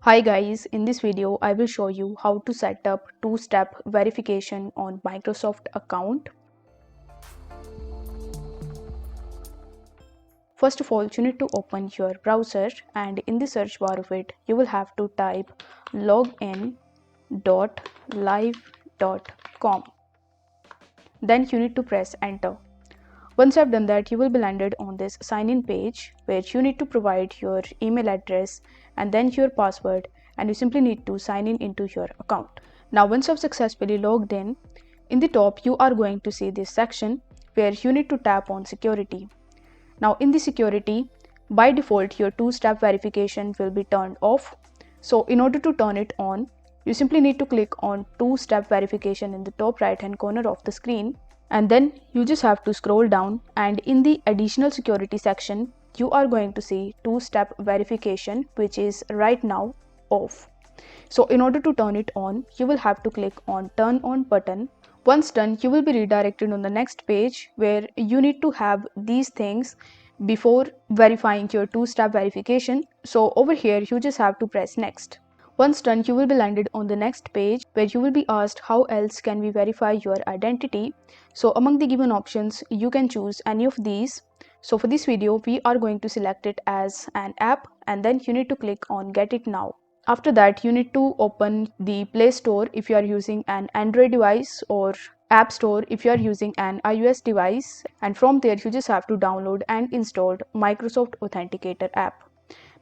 Hi guys, in this video I will show you how to set up two-step verification on Microsoft account. First of all, you need to open your browser and in the search bar of it, you will have to type login.live.com. Then you need to press enter. Once you have done that, you will be landed on this sign in page where you need to provide your email address and then your password, and you simply need to sign in into your account. Now once you have successfully logged in the top you are going to see this section where you need to tap on security. Now in the security, by default your two-step verification will be turned off. So in order to turn it on, you simply need to click on two-step verification in the top right hand corner of the screen, and then you just have to scroll down, and in the additional security section you are going to see two-step verification, which is right now off. So in order to turn it on, you will have to click on turn on button. Once done, you will be redirected on the next page where you need to have these things before verifying your two-step verification. So over here you just have to press next. Once done, you will be landed on the next page where you will be asked how else can we verify your identity. So among the given options, you can choose any of these. So for this video, we are going to select it as an app, and then you need to click on get it now. After that, you need to open the Play Store if you are using an Android device, or App Store if you are using an iOS device, and from there you just have to download and install Microsoft Authenticator app.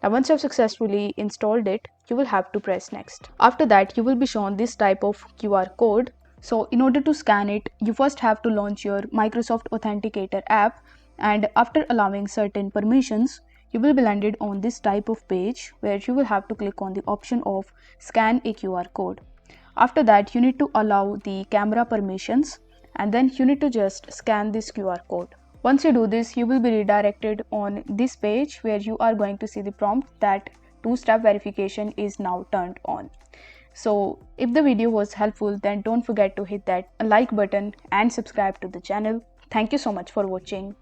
Now once you have successfully installed it, you will have to press next. After that, you will be shown this type of QR code. So in order to scan it, you first have to launch your Microsoft Authenticator app, and after allowing certain permissions, you will be landed on this type of page where you will have to click on the option of scan a QR code. After that, you need to allow the camera permissions, and then you need to just scan this QR code. Once you do this, you will be redirected on this page where you are going to see the prompt that two-step verification is now turned on. So if the video was helpful, then don't forget to hit that like button and subscribe to the channel. Thank you so much for watching.